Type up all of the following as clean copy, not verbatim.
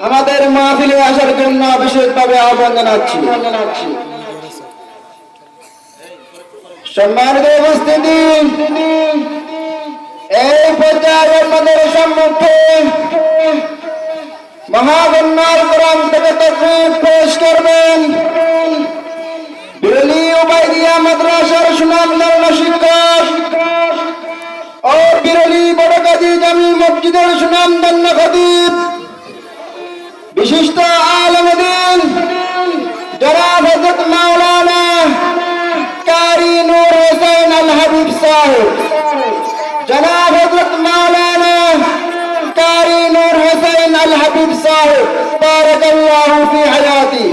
আমাদের মাহফিলে আসার জন্য বিশেষভাবে আহ্বান জানাচ্ছি। সম্মানিত উপস্থিতি, এই পর্যায়ে আমাদের সম্মুখে মহাগণ্যর কোরআন থেকে তাকরীর পেশ করবেন বিরলি উবাইদিয়া মাদ্রাসার সুনামধন্য শিক্ষক ও বিরলি বড়গাজী জামি মসজিদের সুনামধন্য খতিব বিশিষ্ট আলেম দ্বীন জনাব হযরত মাওলানা কারি নূর হোসেন আল হাবিব সাহেব। জনাব হযরত মাওলানা কারি নূর হোসেন আল হাবিব সাহেব বারাকাল্লাহু ফি হায়াতি।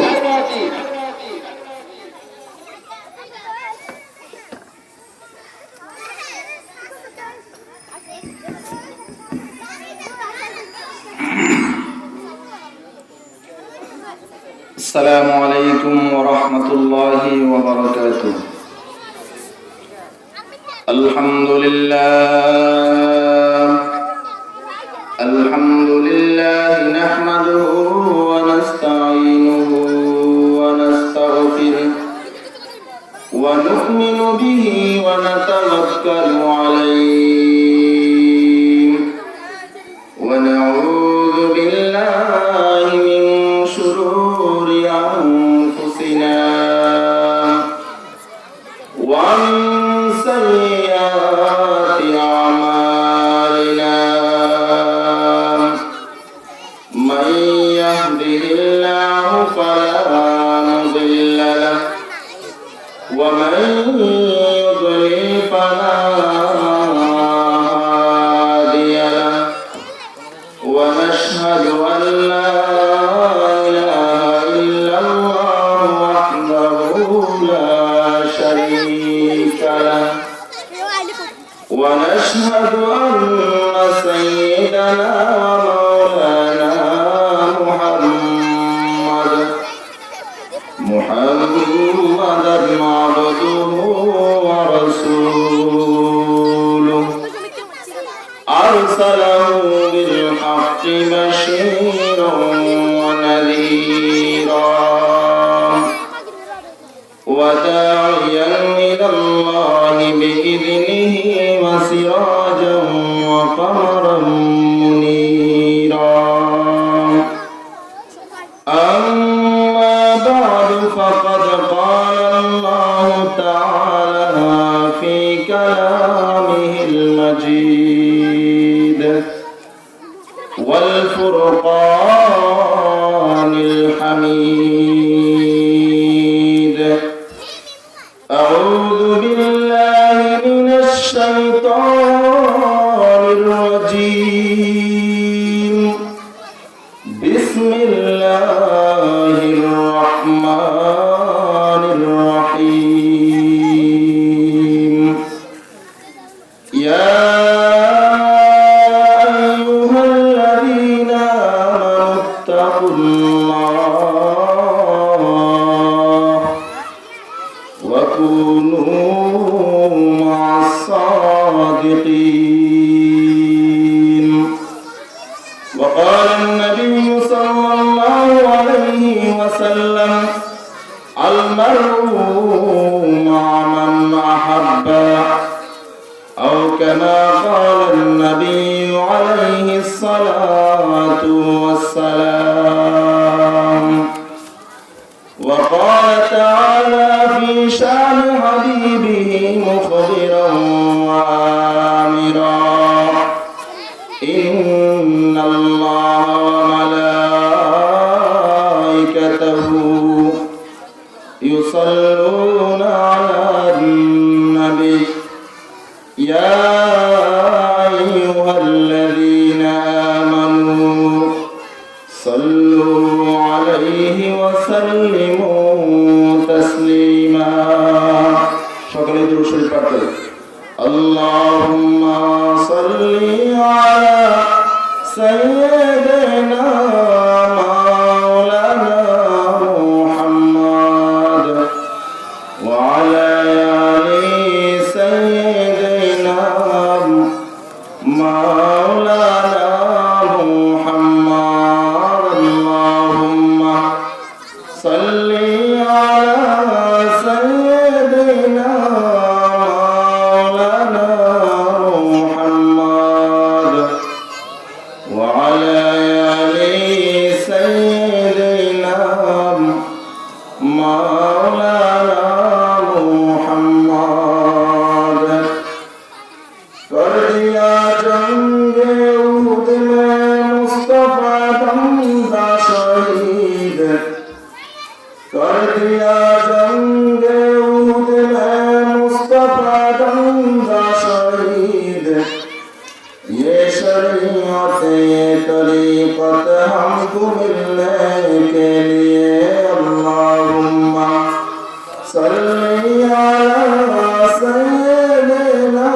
السلام عليكم ورحمة الله وبركاته. الحمد لله نحمده ونستعينه ونستغفره ونؤمن به ونتوكل عليه ونعوذ بالله من شرور أنفسنا ومن سيئات أعمالنا من يهده الله فلا مضل له ومن يضلل فلا هادي له ونشهد أن لا إله إلا الله وحده لا شريك له ونشهد أن سيدنا ومولانا محمدا عبده ورسوله أرسله بالحق بشيرا ونذيرا وداعيا إلى الله بإذنه وسراجا وقمرا منيرا. أما بعد فقد قال الله تعالى في كلامه المجيد والفرقان الحميد. أعوذ بالله من الشيطان الرجيم. بسم الله الرحمن الرحيم. يا أيها الذين آمنوا اتقوا الله وكونوا مع الصادقين. وقال النبي صلى الله عليه وسلم المرء مع من أحب أو كما قال النبي عليه الصلاة والسلام. وقال تعالى في شأن حبيبه مخبرا وآمرا إن الله وملائكته يصلون على النبي يا أيها الذين آمنوا صلوا عليه وسلموا تسليما. সকলে দুরূদ শরীফ পাঠ করি। اللهم صل على سيدنا مولانا محمد وعلى آل سيدنا مولانا محمد وعلى آل سيدنا مولانا محمد कर दिया जंगे उहद में मुस्तफा दमदा शहीद कर दिया जंगे उहद में मुस्तफा दमदा शहीद ये शरीयत ये तरीक़त हमको मिलने के लिए अल्लाहुम्मा सल्ली अला सय्यिदिना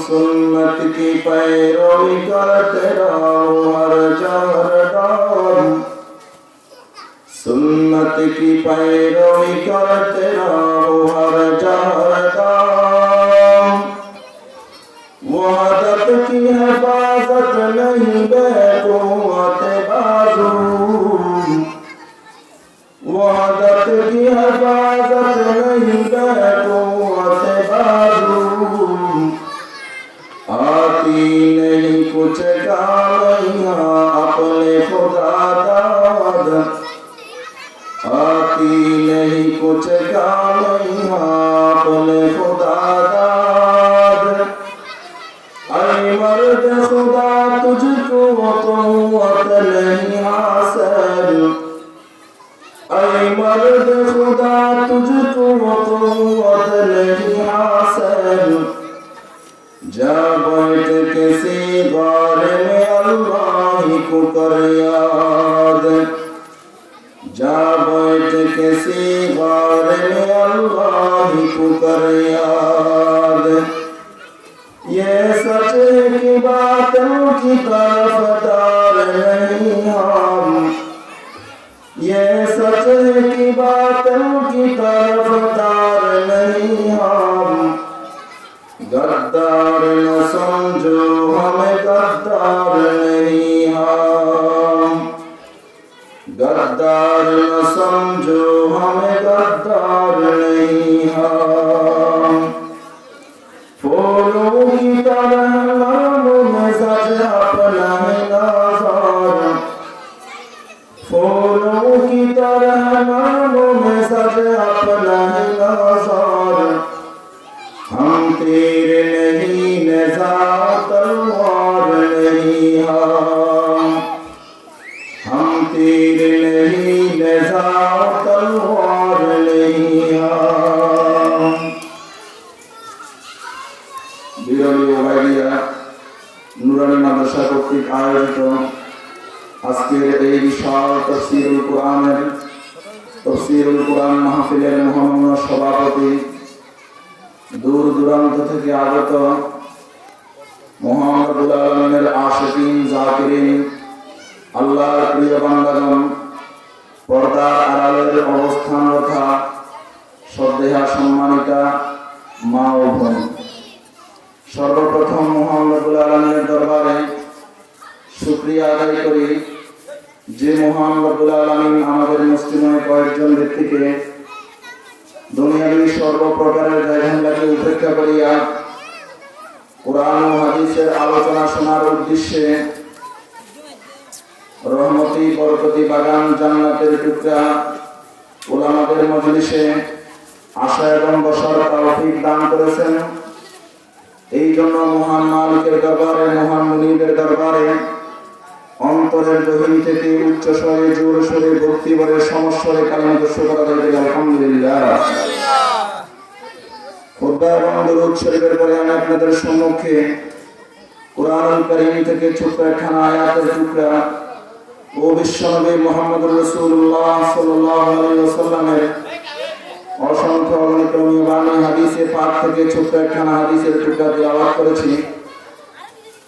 सुन्नत की पैरवी करते रहो हर जहरदार सुन्नत की पैरवी करते रहो हर जहरदार वहदत की हिफाजत नहीं बेक़ुव्वत बाजू वहदत की हिफाजत नहीं बेक़ुव्वत बाजू आती नहीं कुछ गालियाँ अपने खुदा दाद आती नहीं कुछ गालियाँ अपने खुदा दाद अरे मर्द खुदा तुझको क़ुव्वत नहीं हासिल अरे मर्द खुदा तुझको क़ुव्वत नहीं हासिल जा बैठ किसी गार में अल्लाह को कर याद जा बैठ किसी गार में अल्लाह को कर याद ये सच की बातों की तरफदार नहीं हम ये सच की बातों की तरफदार नहीं हम गद्दार न समझो हमें गद्दार नहीं हम गद्दार न समझो हमें गद्दार नहीं हम फूलों की तरह नामों में सज अपना है नाज़ार फूलों की तरह नामों में सज अपना है नाज़ार हम तेरे नहीं नज़ा तलवार नहीं हम तेरे नहीं नज़ा तलवार नहीं বিরোধী ভাইরা নুরানি মাদ্রাসা কর্তৃক আয়োজিত আজকের এই বিশাল তাফসীরুল কোরআন মাহফিলের মহামান্য সভাপতি दूर दूराন্ত থেকে আগত মহান রব্বুল আলামিনের আশিকিন জাকিরিন আল্লাহর প্রিয় বান্দাগণ পর্দার আড়ালের অবস্থানরত শ্রদ্ধেয়া সম্মানিতা মা ও বোন সর্বপ্রথম মহান রব্বুল আলামিনের দরবারে শুকরিয়া আদায় করি যে মহান রব্বুল আলামিন আমাদের মুসলিম কয়েকজন ব্যক্তিকে দুনিয়াবী সর্বপ্রকারের ঝামেলাকে উপেক্ষা করিয়া কোরআন ও হাদিসের আলোচনা শোনার উদ্দেশ্যে রহমতি বরকতি বাগান জান্নাতের টুকরা উলামাদের মজলিসে আসা এবং বসার তৌফিক দান করেছেন। এই জন্য মহান মালিকের দরবারে মহান মুনিবের দরবারে অন্তরের গহীন থেকে উচ্চ স্বরে জোর স্বরে ভক্তি ভরে সমস্বরে কালিমাত শুকর আদায় করি আলহামদুলিল্লাহ। খুতবা এবং দরুদ শরীফের পরে আমি আপনাদের সম্মুখে কুরআনুল কারীম থেকে ছোট্ট একখানা আয়াতের টুকরা ও বিশ্বনবী মুহাম্মদুর রাসূলুল্লাহ সাল্লাল্লাহু আলাইহি ওয়াসাল্লামের অসংখ্য অগণিত বাণী হাদিসে পাক থেকে ছোট্ট একখানা হাদিসের টুকরা তেলাওয়াত করেছি।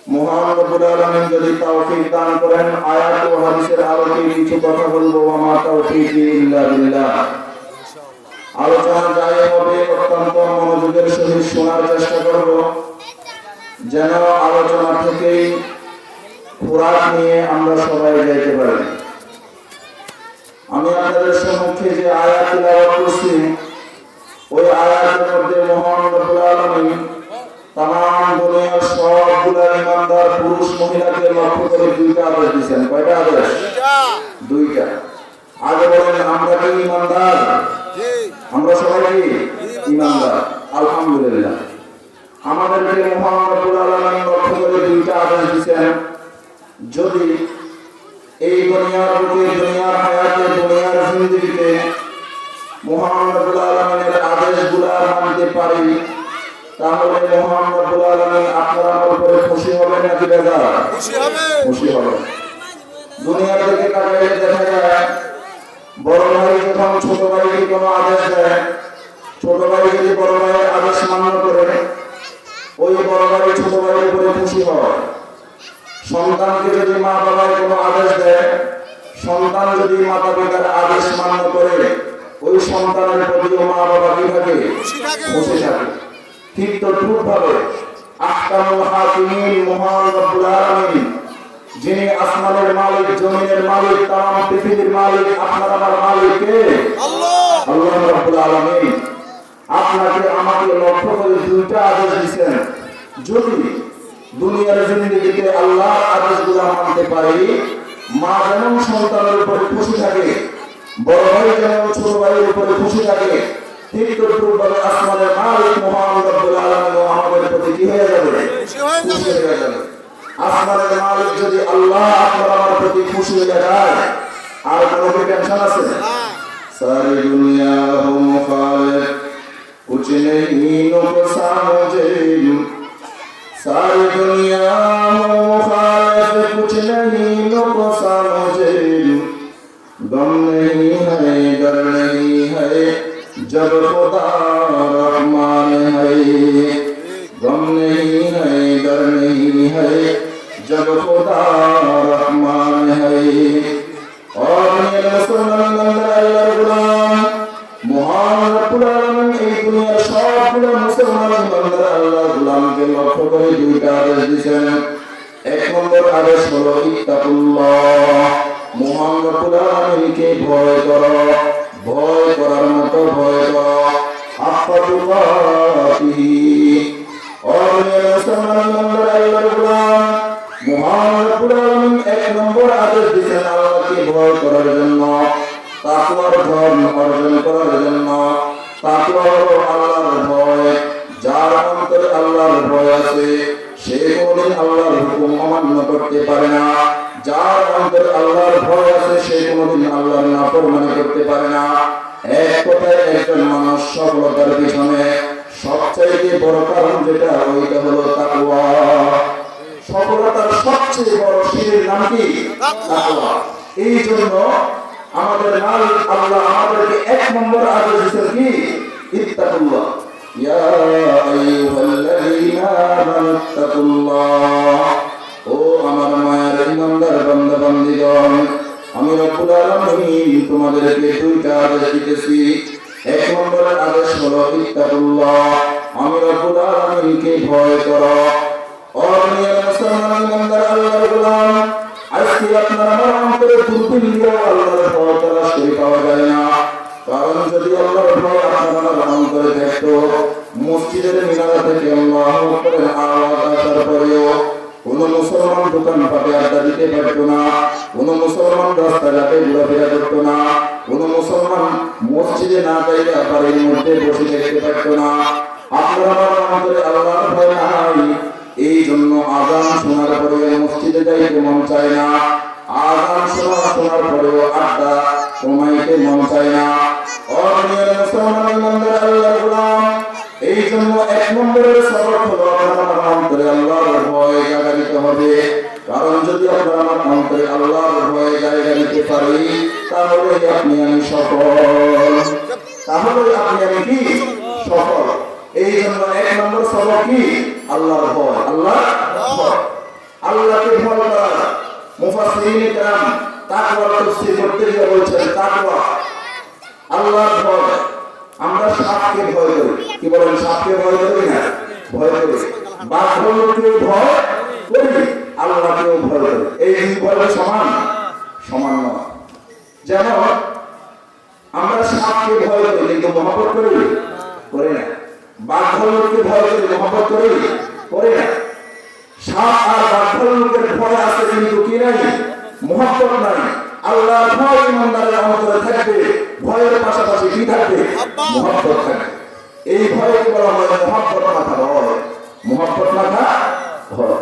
মহান রব্বুল আলামিন যদি তৌফিক দান করেন আয়াত ও হাদিসের আলোকে কিছু কথা বলবো। আমা তাওফীকি ইল্লা বিল্লাহ। আলোচনা যাই হবে অত্যন্ত মনোযোগের সহিত শোনার চেষ্টা করব, যেন আলোচনা থেকেই খোরাক নিয়ে আমরা সবাই যাইতে পারি। আমি আপনাদের সম্মুখে যে আয়াত তিলাওয়াত করছি, ওই আয়াতের মধ্যে মহান রব্বুল আলামিন তামাম দুনিয়ার সবগুলা ইমানদার পুরুষ মহিলাকে লক্ষ্য করে দুইটা আদেশ দিয়েছেন। কয়টা আদেশ? দুইটা। আগে বলেন, আমরা কি ইমানদার? আমরা সবাই কি ইমানদার? আলহামদুলিল্লাহ। আমাদেরকে মহান রব্বুল আলামিন লক্ষ্য করে দুইটা আদেশ দিয়েছেন। যদি এই দুনিয়ার বুকে, দুনিয়ার হায়াতে, দুনিয়ার জিন্দেগিতে মহান রব্বুল আলামিনের আদেশগুলো মানতে পারি, তাহলে মহান রব্বুল আলামিন আপনার আমার উপরে খুশি হবেন নাকি বেজার? খুশি হবেন। দুনিয়ার দিকে তাকাইলে দেখা যায়, বড় ভাই যখন ছোট ভাইকে কোনো আদেশ দেয়, ছোট ভাই যদি বড় ভাইয়ের আদেশ মান্য করে, ওই বড় ভাই ছোট ভাইয়ের উপরে খুশি হয়। সন্তানকে যদি মা বাবার কোনো আদেশ দেয়, সন্তান যদি মাতা পিতার আদেশ মান্য করে, ওই সন্তানের প্রতিও মা বাবা কি থাকে? খুশি থাকে। ঠিক তদ্রূপভাবে আহকামুল হাকিমিন মহান রব্বুল আলামিন, যিনি আসমানের মালিক, জমিনের মালিক, তামাম পৃথিবীর মালিক, আপনার আমার মালিক কে? আল্লাহ রাব্বুল আলামিন আপনাকে আমাকে লক্ষ্য করে দুইটা আদেশ দিয়েছেন। যদি দুনিয়ার জিন্দেগিতে আল্লাহর আদেশগুলো মানতে পারি, মা যেমন সন্তানের উপরে খুশি থাকে, বড় ভাই যেমন ছোট ভাইয়ের উপরে খুশি থাকে, ঠিক তদ্রূপভাবে আসমানের মালিক মহান রব্বুল আলামিন আমাদের প্রতি কি হয়ে যাবে? খুশি হয়ে যাবে। আসমানের মালিক যদি আল্লাহ আপনার আমার প্রতি খুশি হয়ে যায়, আর কোনো কি টেনশন আছে? সারি দুনিয়া হো মুখালিফ কুছ নেহি নুকসান মুঝে, सारी दुनिया हो मुखालिफ कुछ नहीं नुकसान मुझे, गम नहीं है डर नहीं है जब खुदा रहमान है, गम नहीं है डर नहीं है जब खुदा रहमान है। और मेरे मुसलमान अल्लाह गुलाम মহান রব্বুল আলামিন এই দুনিয়ার সবগুলো মুসলমান বান্দার আল্লাহর গোলামকে লক্ষ্য করে দুইটা আদেশ দিয়েছেন। এক নম্বর আদেশ হলো ইত্তাকুল্লাহ, মহান রব্বুল আলামিনকে ভয় করো, ভয় করার মতো ভয় করো। হাক্কা তুকাতিহি। और मेरे मुसलमान বান্দার আল্লাহর গোলাম, মহান রব্বুল আলামিন এক নম্বর আদেশ দিয়েছেন আল্লাহকে ভয় করার জন্য, তাকওয়ার ধর্ম অর্জন করার জন্য। তাকওয়া হলো আল্লাহর ভয়। যার অন্তরে আল্লাহর ভয় আছে, সে কোনোদিন আল্লাহর হুকুম অমান্য করতে পারে না। যার অন্তরে আল্লাহর ভয় আছে, সে কোনোদিন আল্লাহর নাফরমানি করতে পারে না। এক কথায় একজন মানুষ সফলতার পিছনে সবচাইতে বড় কারণ যেটা, ওইটা হলো তাকওয়া। সফলতার সবচেয়ে বড় সিঁড়ির নাম কি? তাকওয়া। এই জন্য আমাদের মালিক আল্লাহ আমাদেরকে এক নম্বর আদেশ দিয়েছেন কি? ইত্তাকুল্লাহ। ইয়া আইয়ুহাল্লাযীনা আমানু ইত্তাকুল্লাহ। ও আমার মায়ের ইমানদার বান্দা বান্দীগণ, আমি রব্বুল আলামিন তোমাদেরকে দুইটা আদেশ দিতেছি। এক নম্বর আদেশ হলো ইত্তাকুল্লাহ, আমি রব্বুল আলামিনকে ভয় করো। और मेरे मुसलमान इमानदार আল্লাহর গোলাম, আজকে আপনার আমার অন্তরে দুর্বল দিয়েও আল্লাহর ভয় করা সেই পাওয়া যায় না। কারণ যদি আল্লাহর ভয় আপনার আমার অন্তরে থাকতো, মসজিদের মিনারা থেকে আল্লাহু আকবার আওয়াজ আসার পরেও কোন মুসলমান দোকানপাটে আড্ডা দিতে পারতো না, কোন মুসলমান রাস্তাঘাটে ঘোরাফেরা করতো না, কোন মুসলমান মসজিদে না যাইয়া বাড়ির মধ্যে বসে থাকতে পারতো না। আপনার আমার অন্তরে আল্লাহর ভয় নাই, এই জন্য আযান শোনার পরে মসজিদে যাইতে মন চায় না, আযান শোনার পরেও আড্ডা কমাইতে মন চায় না। और मेरे मुसलमान इमानदार আল্লাহর গোলাম, এই জন্য এক নম্বরের সবক হলো আপনার অন্তরে আল্লাহর ভয় জায়গা দিতে হবে। কারণ যদি আপনার আমার অন্তরে আল্লাহর ভয় জায়গা দিতে পারি, তাহলে আপনি আমি সফল, তাহলে আপনি আমি কি সফল। এই জন্য এক নম্বর সবক কি? আল্লাহর ভয়। আল্লাহর ভয়। আল্লাহকে ভয় করা। মুফাসসিরিনে কেরাম তাকওয়ার তাফসীর করতে গিয়ে বলছেন তাকওয়া আল্লাহর ভয়। আমরা সাপকে ভয় করি, কি বলেন? সাপকে ভয় করি না? ভয় করি। বাঘকে ভয় করি, আল্লাহকেও ভয় করি। এই দুই ভয় সমান? সমান নয়। যেমন আমরা সাপকে ভয় করি কিন্তু মহব্বত করি না। বাঘকে ভয় করি, মহব্বত করি না। সাপ আর বাঘের ভয় আছে কিন্তু কি নাই? মহব্বত নাই। আল্লাহর ভয় ইমানদারের অন্তরে থাকবে, ভয়ের পাশাপাশি কি থাকবে? মহব্বত থাকবে। এই ভয়কে বলা হয় মহব্বত মাথা ভয়। মহব্বত মাথা ভয়।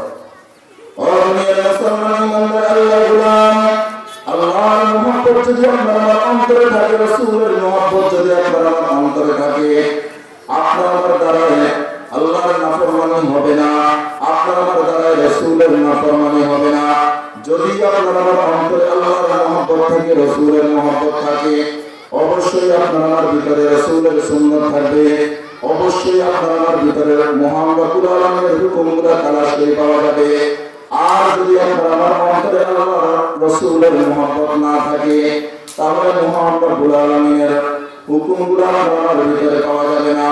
দুনিয়ার মুসলমান ইমানদার আল্লাহর গোলাম, আল্লাহর মহব্বত যদি আপনার আমার অন্তরে থাকে, রাসূলের মহব্বত যদি আপনার আমার অন্তরে থাকে, আপনার আমার দ্বারায় আল্লাহর নাফরমানি হবে না, আপনার আমার দ্বারায় রাসূলের নাফরমানি হবে না। যদি আপনার আমার অন্তরে আল্লাহর মহব্বত থাকে, রাসূলের মহব্বত থাকে, অবশ্যই আপনার আমার ভিতরে রাসূলের সুন্নাত থাকবে। অবশ্যই আপনার আমার ভিতরে মহান রব্বুল আলামিনের হুকুমগুলো তালাশ করে পাওয়া যাবে। আর যদি আপনার আমার অন্তরে আল্লাহর রাসূলের মহব্বত না থাকে, তাহলে মহান রব্বুল আলামিনের হুকুমগুলো আপনার ভিতরে পাওয়া যাবে না।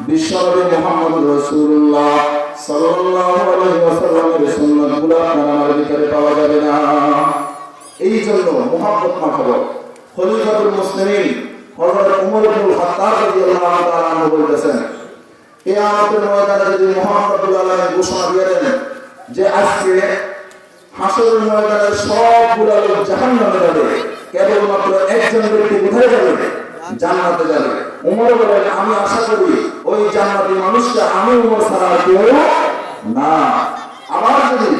বিশ্বনবী মুহাম্মদ রাসূলুল্লাহ সাল্লাল্লাহু আলাইহি ওয়াসাল্লামের সুন্নাতগুলো আপনার ভিতরে পাওয়া যাবে না। এই জন্য মহব্বত মাখাবো। খলিফাতুল মুসলিমিন হযরত ওমর ইবনুল খাত্তাব রাদিয়াল্লাহু তাআলা আনহু বলেছেন, কিয়ামতের ময়দানে যদি মহান রব্বুল আলামিন ঘোষণা দিয়ে দেন যে আজকে হাসরের ময়দানে সবগুলো লোক জাহান্নামে যাবে, কেবলমাত্র একজন ব্যক্তি কোথায় যাবে? জান্নাতে যাবে। ওমর বলেন, আমি আশা করি ওই জান্নাতি মানুষটা আমি ওমর ছাড়া কেউ না। আবার যদি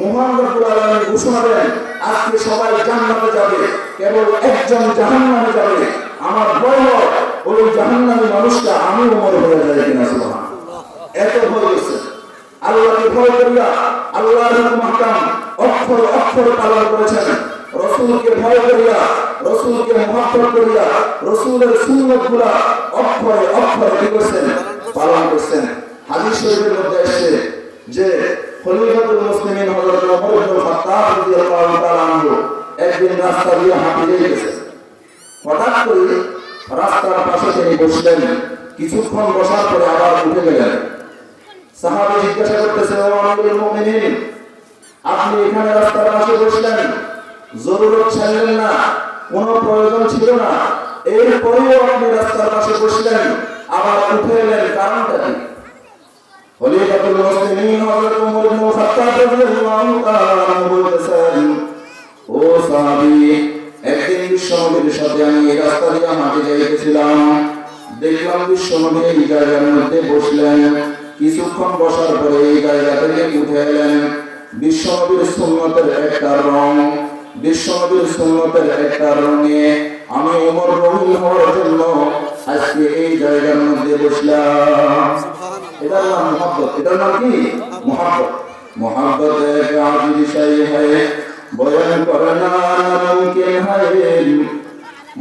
মহান রব্বুল আলামিন ঘোষণা দেন আজকে সবাই জান্নাতে যাবে, কেবল একজন জাহান্নামে যাবে, আমার ভয় হয় ওই জাহান্নামী মানুষটা আমি ওমর হয়ে যায় কিনা। সুবহানাল্লাহ। এত ভয় হচ্ছে। আল্লাহকে ভয় করিয়া আল্লাহর হুকুম আহকাম অক্ষরে অক্ষরে পালন করেছেন। রাসূলকে ভয় করিয়া, রাসূলকে মহব্বত করিয়া রাসূলের সুন্নাতগুলো অক্ষরে অক্ষরে কি করছেন? পালন করছেন। হাদিস শরীফের মধ্যে এসেছে যে খলিফাতুল মুসলিমিন হযরত ওমর ইবনুল খাত্তাব রাদিয়াল্লাহু তাআলা আনহু একদিন রাস্তা দিয়ে হাঁটতে গিয়েছেন। হঠাৎ করে রাস্তার পাশে তিনি বসলেন। কিছুক্ষণ বসার পরে আবার উঠে গেলেন। সাহাবী জিজ্ঞাসা করতেছেন, ও আমিরুল মুমিনিন, আপনি এখানে রাস্তার পাশে বসলেন, জরুরত ছিলেন না, কোনো প্রয়োজন ছিল না, এরপরেও আপনি রাস্তার পাশে বসলেন, আবার উঠে এলেন, কারণটা কি? খলিফাতুল মুসলিমিন হযরত ওমর ইবনুল খাত্তাব রাদিয়াল্লাহু তাআলা আনহু বলতেছেন, ও সাহাবী, একদিন বিশ্বনবীর সাথে আমি এই রাস্তা দিয়ে হাঁটতে যাইতেছিলাম, দেখলাম বিশ্বনবী এই জায়গার মধ্যে বসলেন। কিছুক্ষণ বসার পরে এই জায়গা থেকে উঠে এলেন। বিশ্বনবীর সুন্নতের একটা রং, বিশ্বনবীর সুন্নতের একটা রঙে আমি ওমর রঙিন হওয়ার জন্য আজকে এই জায়গার মধ্যে বসলাম। এটার নাম মহব্বত। এটার নাম কি? মহব্বত। মহব্বত এক আদি বিষয় হয়, বয়ান করনা নামুমকিন হয়।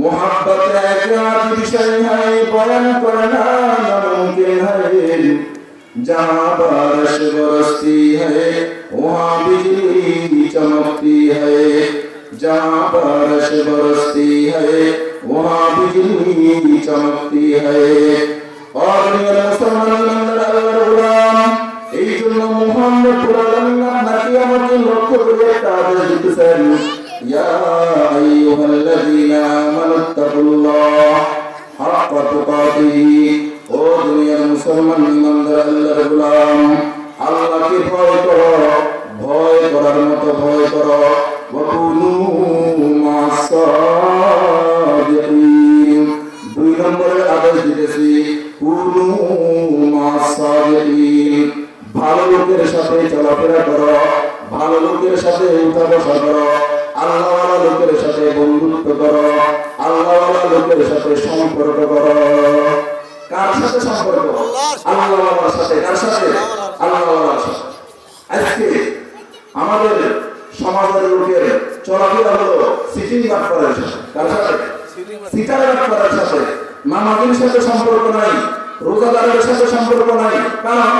मोहब्बत एक विषय है, बयान करना नामुमकिन है। जहाँ बारिश बरसती है वहाँ बिजली चमकती है, जहाँ बारिश बरसती है वहाँ बिजली चमकती है। और मेरा मुसलमान गुलाम, এই জন্য মুহাম্মদ পুরালামিন আপনাকে আমাকে লক্ষ্য করে একটা আদেশ দিতেছেন, ইয়া আইয়ুহাল্লাযীনা আমানুত্তাকুল্লাহ হাক্কা তুকাতিহি। ও দুনিয়ার মুসলমান ইমানদার আল্লাহর গোলাম, আল্লাহকে ভয় করো, ভয় করার মতো ভয় করো। ওয়া কুনু মাস-সাদিকিন। দুই নম্বরের আদেশ দিতেছি, কুনু মাস-সাদিকিন। ভালো লোকের সাথে চলাফেরা করো, ভালো লোকের সাথে উঠা বসা করো, আল্লাহওয়ালা লোকের সাথে বন্ধুত্ব করো, আল্লাহওয়ালা লোকের সাথে সম্পর্ক করো। কার সাথে সম্পর্ক? আল্লাহওয়ালার সাথে। কার সাথে? আল্লাহওয়ালার সাথে। আজকে আমাদের সমাজের লোকের চলাফেরা হলো সিটিং বাটপারের সাথে। কার সাথে? সিটার বাটপারের সাথে। নামাজের সাথে সম্পর্ক নাই, রোজাদারের সাথে সম্পর্ক নাই। কারণ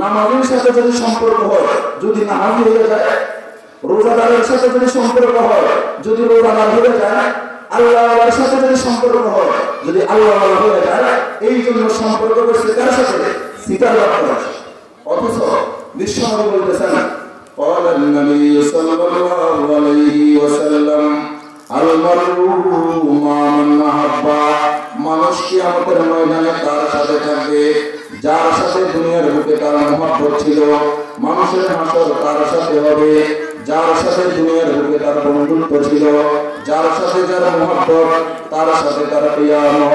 নামাজের সাথে যদি সম্পর্ক হয়, যদি নামাজি হয়ে যায়, রোজাদারের সাথে যদি সম্পর্ক হয়, যদি রোজাদার হয়ে যায়, আল্লাহর সাথে যদি সম্পর্ক হয়, যদি আল্লাহ হয়ে যায়, এই জন্য সম্পর্ক করছে কার সাথে? সিতার করার সাথে। অথচ বিশ্বনবী বলতেছেন, قال النبي صلى الله عليه وسلم المرء مع من أحب। মানুষ কিয়ামতের ময়দানে তার সাথে থাকবে যার সাথে দুনিয়ার বুকে তার মহব্বত ছিল। মানুষের হাসর তার সাথে হবে যার সাথে দুনিয়ার বুকে তার বন্ধুত্ব ছিল, যার সাথে যার মহব্বত তার সাথে তার কিয়ামত,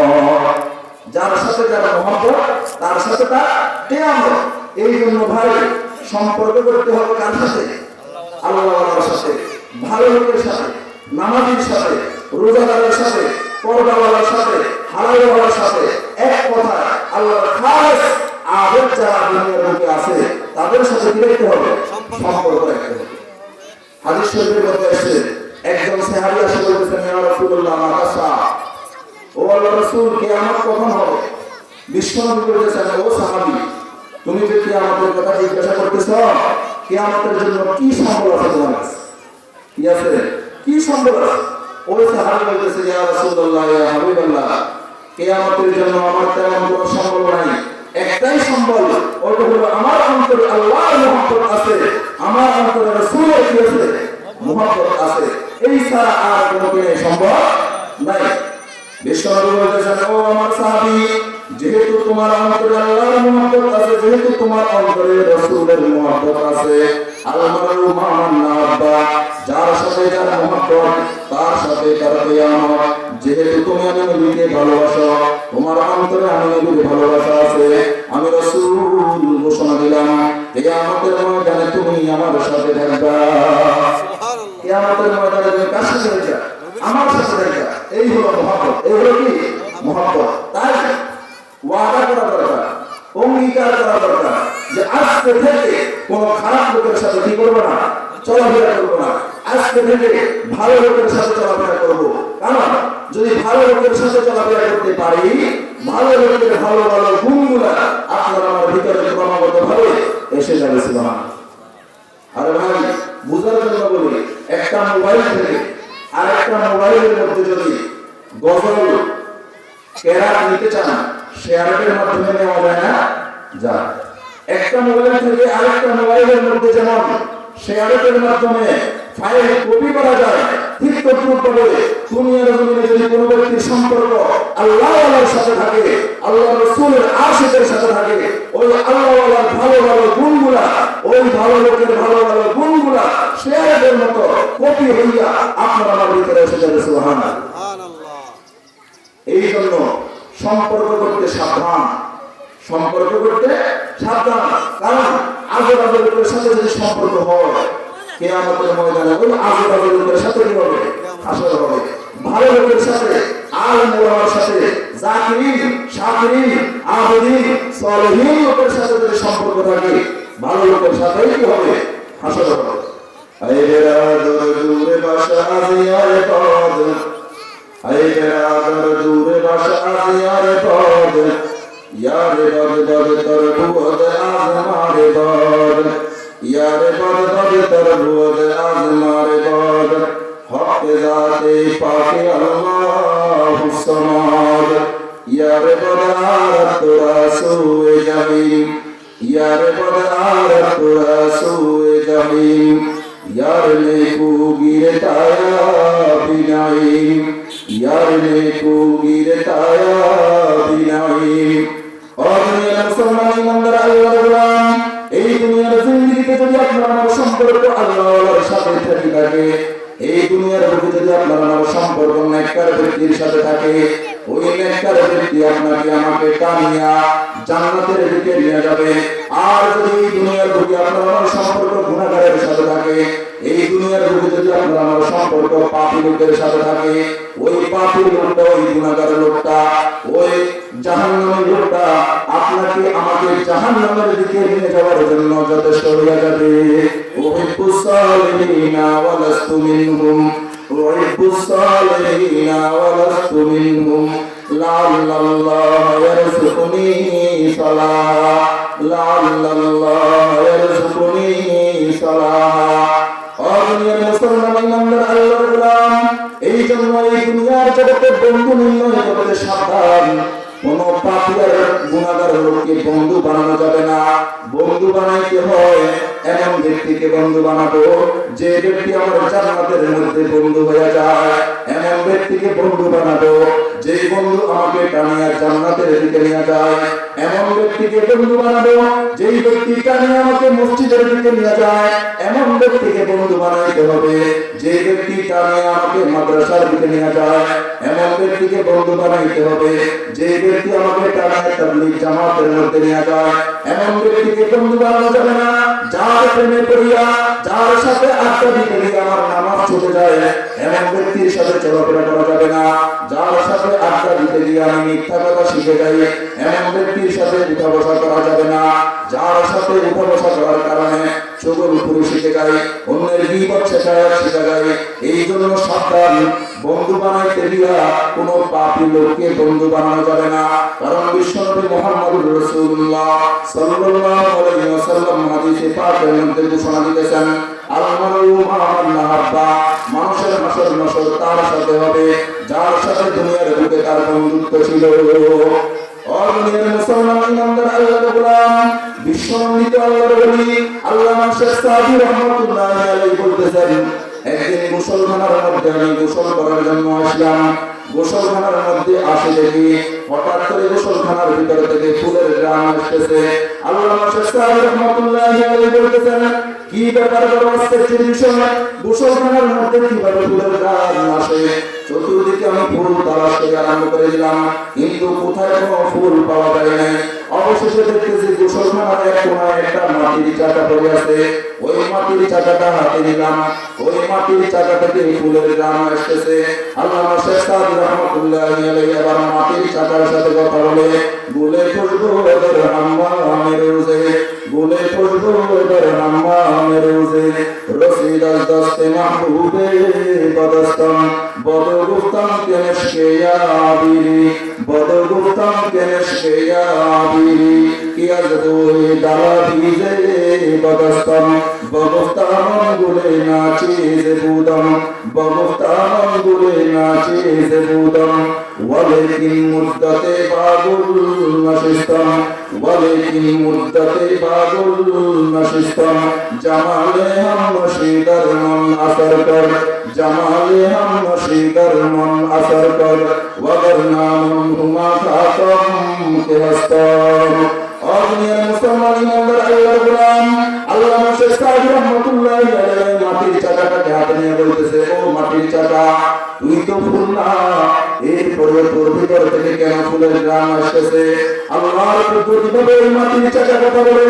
যার সাথে যার মহব্বত তার সাথে তার কিয়ামত। এই জন্য ভাই সম্পর্ক করতে হবে কার সাথে? আল্লাহর সাথে, ভালো লোকের সাথে, নামাজীর সাথে, রোজাদারের সাথে, পর্দাওয়ালার সাথে, হালালওয়ালার সাথে। এক কথা আল্লাহর খাস আবেদ যারা দুনিয়ার বুকে আছে তাদের সাথে কি রাখতে হবে? সম্পর্ক রাখতে হবে। হাদিস শরীফের মধ্যে এসেছে, একজন সাহাবী এসে বলতেছেন, ইয়া রাসূলুল্লাহ মাতা সা, ও আল্লাহর রাসূল কিয়ামত কখন হবে? বিশ্বনবী বলতেছেন, ও সাহাবী তুমি যে কিয়ামতের কথা জিজ্ঞাসা করতেছো, কিয়ামতের জন্য কি সম্বল আছে তোমার কাছে? কি আছে? কি সম্বল আছে? ওই সাহাবী বলতেছে, ইয়া রাসূলুল্লাহ ইয়া হাবিবাল্লাহ, কিয়ামতের জন্য আমার তেমন কোনো সম্বল নাই, একটাই সম্বল, ওটা হলো আমার অন্তরে আল্লাহর মহব্বত আছে, আমার অন্তরে রাসূলের কি আছে? মহব্বত আছে। এই ছাড়া আর কোনো কিছু সম্ভব নাই। বিশ্বনবী বলতেছেন, ও আমার সাহাবী, যেহেতু তোমার অন্তরে আল্লাহর মহব্বত আছে, যেহেতু তোমার অন্তরে রাসূলের মহব্বত আছে, আল-মারউ মা মান আহাব্বা, যার সাথে যার মহব্বত তার সাথে তার কিয়ামত। যেহেতু তুমি আমি নবীকে ভালোবাসো, তোমার অন্তরে আমি নবীর ভালোবাসা আছে, আমি রাসূল ঘোষণা দিলাম কিয়ামতের ময়দানে তুমি আমার সাথে থাকবা। সুবহানাল্লাহ। কিয়ামতের ময়দানে তুমি কার সাথে থাকবা? আমার সাথে থাকবা। এই হলো মহব্বত। এই হলো কি? মহব্বত। তাই ওয়াদা করা দরকার, অঙ্গীকার করা দরকার যে আজকে থেকে কোনো খারাপ লোকের সাথে কি করবো না, চলাফেরা করবো না। আজকে থেকে ভালো লোকের সাথে চলাফেরা করবো। কারণ যদি ভালো লোকের সাথে চলাফেরা করতে পারি, ভালো লোকের ভালো ভালো গুণগুলা আপনার আমার ভিতরে ক্রমাগত ভাবে এসে যাবে। সুবহানাল্লাহ। আরে ভাই বুঝার জন্য বলি, একটা মোবাইল থেকে আর একটা মোবাইলের মধ্যে যদি গজল কেরাত নিতে চান, শেয়ারের মাধ্যমে নেওয়া যায় না? যায়। একটা মোবাইল থেকে আরেকটা মোবাইলের মধ্যে যেমন শেয়ারের মাধ্যমে ফাইল কপি করা যায়, ঠিক তদ্রূপভাবে দুনিয়ার জমিনে যদি কোনো ব্যক্তির সম্পর্ক আল্লাহর সাথে থাকে, আল্লাহর রাসূলের আশিকের সাথে থাকে, ওই আল্লাহওয়ালার ভালো ভালো গুণগুলা, ওই ভালো লোকের ভালো ভালো গুণগুলা শেয়ারের মতো কপি হইয়া আপনার আমার ভিতরে এসে যাবে। সুবহানাল্লাহ। এই জন্য সম্পর্ক করতে সাবধান, সম্পর্ক করতে সাবধান। কারণ আজের লোকের সাথে যদি সম্পর্ক হয়, কিয়ামতের ময়দানে ওই আজের লোকের সাথে কি হবে? হাসর হবে। ভালো লোকের সাথে, আলেম ওলামার সাথে, জাকিরিন, শাকিরিন, আবিদিন, সালেহিন লোকের সাথে যদি সম্পর্ক থাকে, ভালো লোকের সাথে কি হবে? হাসর হবে। আয়ে বেরাদর দূরে বাসা আজিয়ার পদ, আয়ে বেরাদর দূরে বাসা আজিয়ার পদ, ইয়ারে বদ বদ তর বুদ আজমারে বদ, ইয়ারে বদ বদ তর বুদ আজমারে বদ, হক জাতে পাকে আল্লাহুস সামাদ, ইয়ারে বদ আরাত রাসূল জামিল, ইয়ারে বদ আরাত রাসূল জামিল, यार ने को गिरताया बिनाइम, यार ने को गिरताया बिनाइम। और दुनिया मुसलमान ईमानदार আল্লাহর গোলাম, এই দুনিয়ার জিন্দেগিতে যদি আপনার আমার সম্পর্ক আল্লাহর সাথে থাকে, এই দুনিয়ার বুকে যদি আপনার আমার সম্পর্ক নেককার ব্যক্তির সাথে থাকে, ওই নেককার ব্যক্তি আপনাকে আমাকে টানিয়া জান্নাতের দিকে নিয়ে যাবে। আর যদি এই দুনিয়ার বুকে আপনার আমার সম্পর্ক গুনাহগারের সাথে থাকে, এই দুনিয়ার বুকে যদি আপনার আমার সম্পর্ক পাপী লোকের সাথে থাকে, ওই পাপী লোকটা, ওই গুনাহগার লোকটা, ওই জাহান্নামী লোকটা আপনাকে আমাকে জাহান্নামের দিকে নিয়ে যাওয়ার জন্য যথেষ্ট হয়ে যাবে। উহিব্বুস সালিহিনা ওয়া লাস্তু মিনহুম, উহিব্বুস সালিহিনা ওয়া লাস্তু মিনহুম, লাআল্লাল্লাহু ইয়ারযুকুনি সালাহ, লাআল্লাল্লাহ ইয়ারযুকুনি সালাহা। ও দুনিয়ার মুসলমান ইমানদার আল্লাহর গোলাম, এই জন্য এই দুনিয়ার জগতে বন্ধু নির্ণয় করতে সাবধান। কোন পাপী আর গুনাহগার লোককে বন্ধু বানানো যাবে না। বন্ধু বানাইতে হয় এমন ব্যক্তিকে বন্ধু বানাবো যে ব্যক্তি আমার জান্নাতের মধ্যে বন্ধু হয়ে যায়। এমন ব্যক্তিকে বন্ধু বানাবো যে বন্ধু আমাকে টানিয়া জান্নাতের দিকে নিয়ে যায়। এমন ব্যক্তিকে বন্ধু বানাবো যেই ব্যক্তি টানিয়া আমাকে মসজিদের দিকে নিয়ে যায়। এমন ব্যক্তিকে বন্ধু বানাইতে হবে যে ব্যক্তি টানিয়া আমাকে মাদ্রাসার দিকে নিয়ে যায়। এমন ব্যক্তিকে বন্ধু বানাইতে হবে যে ব্যক্তি আমাকে টানিয়া তাবলীগ জামাতের মধ্যে নিয়ে যায়। এমন ব্যক্তিকে বন্ধু বানানো যাবে না যার প্রেমে পড়িয়া, যার সাথে আড্ডা দিতে গিয়ে আমার নামাজ ছুটে যায়। এমন ব্যক্তির সাথে চলাফেরা করা যাবে না যার সাথে আড্ডা দিতে গিয়ে আমি মিথ্যা কথা শিখে যাই। এমন ব্যক্তির সাথে উঠা বসা করা যাবে না যার সাথে উঠা বসা করার কারণে চোখের উপরে শিখে যায়, অন্যের গীবত শিখে যায়। এই জন্য সাবধান, বন্ধু বানাইতে গিয়া কোনো পাপী লোককে বন্ধু বানানো যাবে না। কারণ বিশ্বনবী মুহাম্মদুর রাসূলুল্লাহ সাল্লাল্লাহু আলাইহি ওয়াসাল্লাম হাদিসে পাকের মধ্যে ঘোষণা দিয়েছেন, আল মারউ মা মান নাহাব্বা, মানুষের নসর তার সাথে হবে যার সাথে দুনিয়ার বুকে তার বন্ধুত্ব ছিল। ও দুনিয়ার মুসলমান ইমানদার আল্লাহর গোলাম, বিশ্বনন্দিত আল্লাহর ওলি আল্লামা শেখ সাদি রাহমাতুল্লাহি আলাইহি বলতেছেন, একদিন গোসলখানার মধ্যে আমি গোসল করার জন্য আসলাম। গোসলখানার মধ্যে আসে দেখি হঠাৎ করে গোসলখানার ভিতর থেকে ফুলের গ্রাম আসতেছে। আল্লামা শেখ সাদি রাহমাতুল্লাহি আলাইহি বলতেছেন, কি ব্যাপার বড় আশ্চর্যের বিষয়, গোসলখানার মধ্যে কিভাবে ফুলের গ্রাম আসে? চতুর্দিকে আমি ফুল তালাশ করে আরম্ভ করে দিলাম, কিন্তু কোথায় কোনো ফুল পাওয়া যায় নাই। অবশেষে দেখতেছি গোসলখানার এক কোনায় একটা মাটির চাকা পড়ে আছে। ওই মাটির চাকাটা হাতে নিলাম, ওই মাটির চাকা থেকে ফুলের গ্রাম আসতেছে। আল্লামা শেখ সাদি রাহমাতুল্লাহি আলাইহি আবার মাটির চাকার সাথে কথা বলে খুশবু এদের হাম্মামের রোজে, বলে খুশবু এদের হাম্মামের রোজে, রসিদ আল দস্তে মাহবুবে বদস্তম বদর গুফতাম কেনশকে ইয়াবিরি, বদর গুফতাম কেনশকে ইয়াবিরি, কিয়া জদুই দালা ভিজে বদস্তম বগুফতাম গুলে নাচি যে বুদম, বগুফতাম গুলে নাচি যে বুদম, ওয়ালাকিন মুদ্দাতে বাগুল নশিস্তম, ওয়ালাকিন মুদ্দাতে বাগুল নশিস্তম, জামালে হাম নশিদার মন আসর কর, জামালে হাম নশিদার মন আসর কর, ওয়াগরনা মন হুমা খাতম কে হস্তম। দুনিয়ার মুসলমান ইমানদার আল্লাহর গোলাম আল্লামা শেখ সাদি রাহমাতুল্লাহি আলাইহি মাটির চাকাটাকে হাতে নিয়ে বলতেছে, ও মাটির চাকা, তুই তো ফুল না, এরপরে তোর ভিতর থেকে কেন ফুলের গ্রাম আসতেছে? আল্লাহর প্রতিভাবে এই মাটির চাকা কথা বলে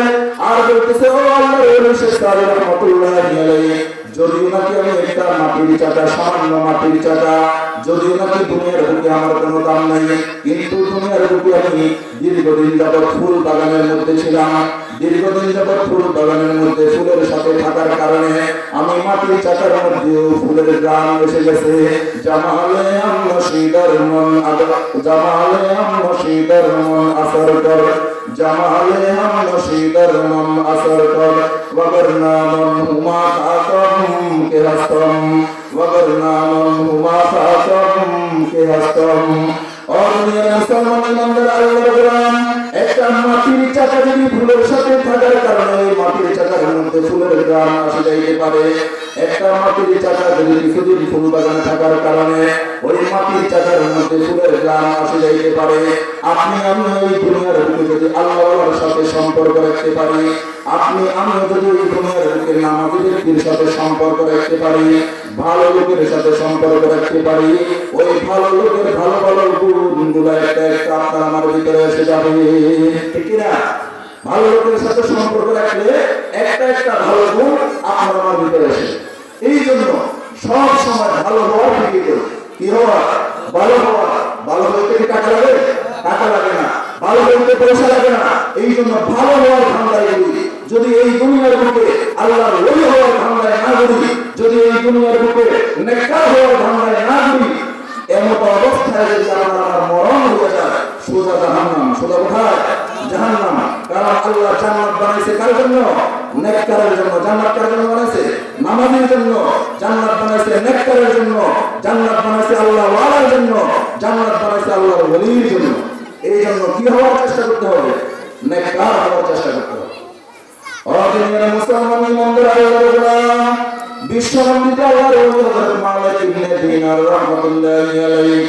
আর বলতেছে, ও আল্লাহর ওলি শেখ সাদি রাহমাতুল্লাহি আলাইহি, যদিও নাকি আমি একটা মাটির চাকা, সামান্য মাটির চাকা, যদিও নাকি দুনিয়ার বুকে আমার কোনো দাম নাই, কিন্তু দুনিয়ার বুকে আমি দীর্ঘদিন যাবৎ ফুল বাগানের মধ্যে ছিলাম। দীর্ঘদিন যাবৎ ফুল বাগানের মধ্যে ফুলের সাথে থাকার কারণে আমি মাটির চাকার মধ্যেও ফুলের গ্রাম এসে গেছে। জামালে আম নশিদার মন জামালে আম নশিদার মন আসর কর, জামালে আম নশিদার মন আসর কর, ওয়াগরনা মন হুমা খাতম কে হস্তম, ওয়াগরনা মন হুমা খাতম কে হস্তম। মুসলমান ইমানদার আল্লাহর গোলাম, একটা মাটির চাকা যদি ফুলের সাথে থাকার কারণে মাটির চাকার মধ্যে ফুলের গ্রাম আসে যাইতে পারে, একটা মাটির চাকা যদি কিছুদিন ফুল বাগানে থাকার কারণে ওই মাটির চাকার মধ্যে ফুলের গ্রাম আসে যাইতে পারে, আপনি আমি এই দুনিয়ার বুকে যদি আল্লাহর সাথে সম্পর্ক রাখতে পারি, আপনি আমি যদি এই দুনিয়ার বুকে নামাজি ব্যক্তির সাথে সম্পর্ক রাখতে পারি, ভালো লোকের সাথে সম্পর্ক রাখতে পারি, ওই ভালো লোকের ভালো ভালো গুণগুলো একটা একটা আপনার আমার ভিতরে এসে যাবে, ঠিক না? ভালো লোকের সাথে সম্পর্ক রাখলে একটা একটা ভালো গুণ আপনার আমার ভিতরে আসে। এই জন্য সব সময় ভালো হওয়ার ফিকির করুন। কি হওয়া? ভালো হওয়া। ভালো হইতে কি টাকা লাগে? টাকা লাগে না। ভালো হইতে পয়সা লাগে না। এই জন্য ভালো হওয়ার ধান্দায় করি। যদি এই দুনিয়ার বুকে আল্লাহর ওলি হওয়ার ধান্দায় না করি, যদি এই দুনিয়ার বুকে নেককার হওয়ার ধান্দায় না করি, এমত অবস্থায় যদি আমার মরণ হয়ে যায়, সোজা জাহান্নাম। সোজা কোথায়? জাহান্নাম। কারণ আল্লাহ কার জন্য? নেককারের জন্য। জান্নাত কার জন্য বানাইছে? নামাজীর জন্য। জান্নাত বানাইছে নেককারের জন্য। জান্নাত বানাইছে আল্লাহ ওয়ালার জন্য। জান্নাত বানাইছে আল্লাহর ওলির জন্য। এই জন্য কি হওয়ার চেষ্টা করতে হবে? নেককার হওয়ার চেষ্টা করতে হবে। অদিনের মুসলমান ইমানদার আল্লাহর বিশ্বনন্দিত আল্লাহর ওলি হযরত মালিক ইবনে দিনার রাহমাতুল্লাহি আলাইহি,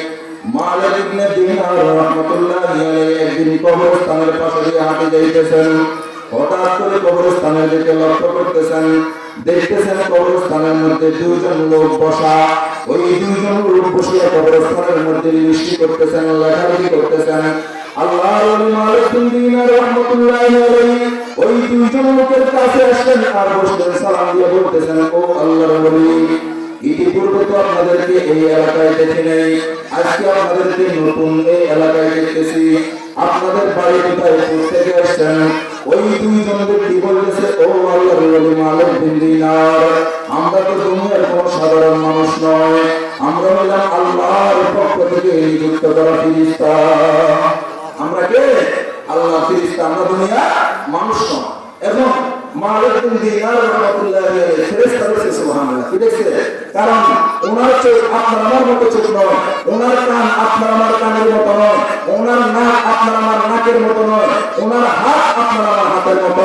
মালিক ইবনে দিনার রাহমাতুল্লাহি আলাইহি একদিন কবরস্থানের পাশে দিয়ে হাঁটে যাইতেছেন। হঠাৎ করে কবরস্থানের দিকে লক্ষ্য করতেছেন, দেখতেছেন কবরস্থানের মধ্যে দুইজন লোক বসা। ওই দুইজন লোক বসে কবরস্থানের মধ্যে লিস্টি করতেছেন, লেখালেখি করতেছেন। আল্লাহর ওলি মালিক ইবনে দিনার রাহমাতুল্লাহি আলাইহি ওই দুইজন লোকের কাছে আসলেন আর বসলেন, সালাম দিয়ে বলতেছেন, ও আল্লাহর ওলি, ইতিপূর্বে তো আপনাদেরকে এই এলাকায় দেখি নাই, আজকে আপনাদেরকে নতুন এই এলাকায় দেখতেছি। আপনাদের বাড়ি কোথায়, থেকে আসছেন? ওই দুইজন ব্যক্তি বলতেছে, ও আল্লাহর ওলি মালিক ইবনে দিনার, আমরা তো দুনিয়ার কোনো সাধারণ মানুষ নয়, আমরা হলাম আল্লাহর পক্ষ থেকে নিযুক্ত করা ফেরেশতা। আমরা কে? আল্লাহর ফেরেশতা, আমরা দুনিয়া মানুষ নয়। এখন মালিক ইবনে দিনার রাহমাতুল্লাহি আলাইহি ফেরেশতা বলছে, সুবহানাল্লাহ। কি দেখছে? কারণ ওনার চোখ আপনার আমার মতো চোখ নয়, ওনার কান আপনার আমার কানের মতো নয়, ওনার নাক আপনার আমার নাকের মতো নয়, ওনার হাত আপনার আমার হাতের মতো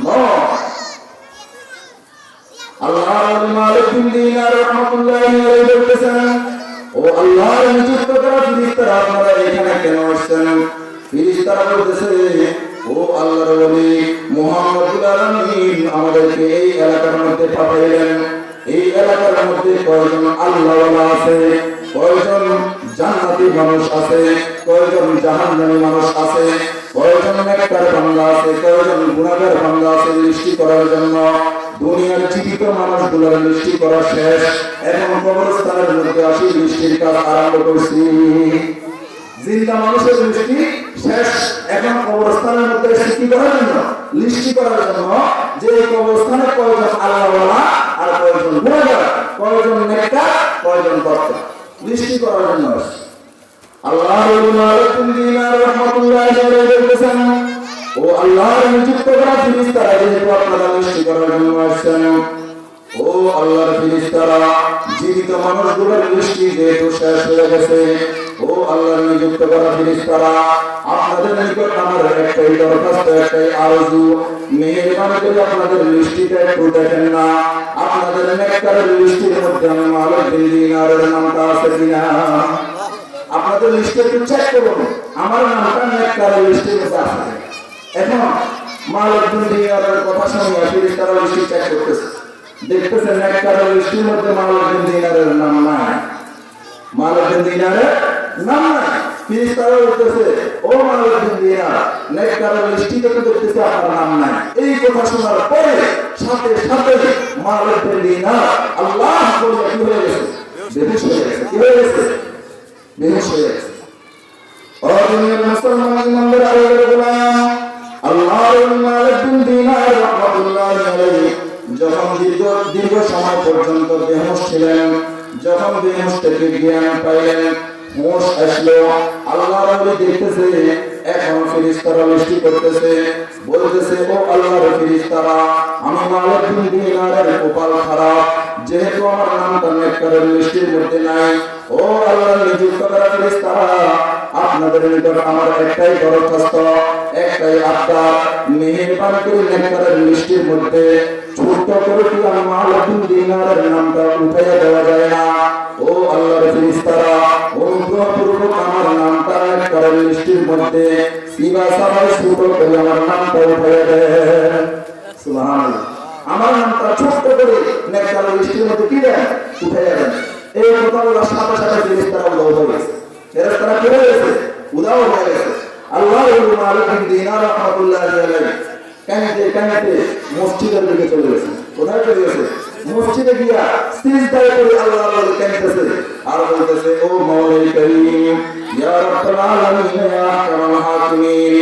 নয়। আল্লাহর মালিক ইবনে দিনার রাহমাতুল্লাহি আলাইহি বলতেছেন, ও আল্লাহর নিযুক্ত করা ফেরেশতারা, আপনারা এখানে কেন আসছেন? ফেরেশতারা বলতেছে, ও আল্লাহর ওলি মুহাম্মদুল আলামিন আমাদেরকে এই এলাকার মধ্যে পাঠাইলেন। এই এলাকার মধ্যে কয়জন আল্লাহওয়ালা আছে, কয়জন জান্নাতি মানুষ আছে, কয়জন জাহান্নামী মানুষ আছে, কয়জন নেককার বান্দা আছে, কয়জন গুনাহগার বান্দা আছে লিস্টি করার জন্য। দুনিয়ার জীবিত মানুষগুলোর লিস্টি করা শেষ, এখন কবরস্থানের মধ্যে আসি লিস্টির কাজ আরম্ভ করছি। জিন্দা মানুষের লিস্টি শেষ, এখন কবরস্থানের মধ্যে লিস্টি করার জন্য, লিস্টি করার জন্য যে কবরস্থানে কয়জন আল্লাহওয়ালা আর কয়জন গুনাহগার, কয়জন নেককার, কয়জন বদকার, লিস্টি করার জন্য আসছে। আল্লাহর ওলি মালিক ইবনে দিনার রাহমাতুল্লাহি আলাইহি বলতেছেন, ও আল্লাহর নিযুক্ত করা ফেরেশতারা, যেহেতু আপনারা লিস্টি করার জন্য আসছেন, ও আল্লাহর ফেরেশতারা, জীবিত মানুষগুলোর লিস্টি যেহেতু শেষ হয়ে গেছে, ও আল্লাহর নিযুক্ত করা ফেরেশতারা, আপনাদের নিকট আমার একটাই দরখাস্ত, একটাই আরজু, মেহেরবানি করে আপনাদের লিস্টিটা একটু দেখেন না, আপনাদের নেককারের লিস্টির মধ্যে আমি মালিক ইবনে দিনারের নামটা আছে কিনা। আপনাদের লিস্টে একটু চেক করুন, আমার নামটা নেককারের লিস্টের মধ্যে আছে। এখন মালিক ইবনে দিনারের কথা শুনে ফেরেশতারা লিস্টি চেক করতেছে, দেখতেছে নেককারের লিস্টের মধ্যে মালিক ইবনে দিনারের নাম নাই, মালিক ইবনে দিনারের নাম নাই। ফেরেশতারা বলতেছে, ও মালিক ইবনে দিনার, নেককারের লিস্টিতে তো দেখতেছে আপনার নাম নাই। এই কথা শোনার পরে সাথে সাথে মালিক ইবনে দিনার আল্লাহ বলে কি হয়ে গেছে? বেহুশ হয়ে গেছে। কি হয়ে গেছে? বেহুশ হয়ে গেছে। ও দুনিয়ার মুসলমান ইমানদার আল্লাহর গোলাম, আল্লাহর ওলি মালিক ইবনে দিনার রাহমাতুল্লাহি আলাইহি যখন দীর্ঘ সময় পর্যন্ত বেহুশ ছিলেন, যখন বেহুশ থেকে জ্ঞান পাইলেন, হুঁশ আসলো, আল্লাহর ওলি দেখতেছে এখন ফেরেশতারা লিস্টি করতেছে, বলতেছে, ও আল্লাহর ফেরেশতারা, আমি মালিক ইবনে দিনারের কপাল খারাপ, যেহেতু আমার নামটা নেককারের লিস্টির মধ্যে নাই। ও আল্লাহর নিযুক্ত করা ফেরেশতারা, আপনাদের নিকট আমার একটাই দরখাস্ত, একটাই আবদার, মেহেরবানি করে নেককারের লিস্টির মধ্যে ছোট্ট করে কি আমি মালিক ইবনে দিনারের নামটা উঠাইয়া দেওয়া যায় না? ও আল্লাহর ফেরেশতারা, অনুগ্রহপূর্বক আমার নামটা নেককারের লিস্টির মধ্যে সিবা সাবাই ছোট করে আমার নামটা উঠাইয়া দেন। সুবহানাল্লাহ। আমার নামটা ছোট্ট করে নেককারের লিস্টির মধ্যে কি দেন? উঠাইয়া দেন। এই কথা বলার সাথে সাথে ফেরেশতারা উদাও হয়ে গেছে। ফেরেশতারা কি হয়ে গেছে? উদাও হয়ে গেছে। আল্লাহর ওলি মালিক ইবনে দিনার রাহমাতুল্লাহি আলাইহি কাঁদতে কাঁদতে মসজিদের দিকে চলে গেছে। কোথায় চলে গেছে? মসজিদে গিয়া সিজদায় করে আল্লাহর ওলি কাঁদতেছে আর বলতেছে, ও মাওলাই করিম, ইয়া রাব্বাল আলামিন, ইয়া আহকামাল হাকিমিন,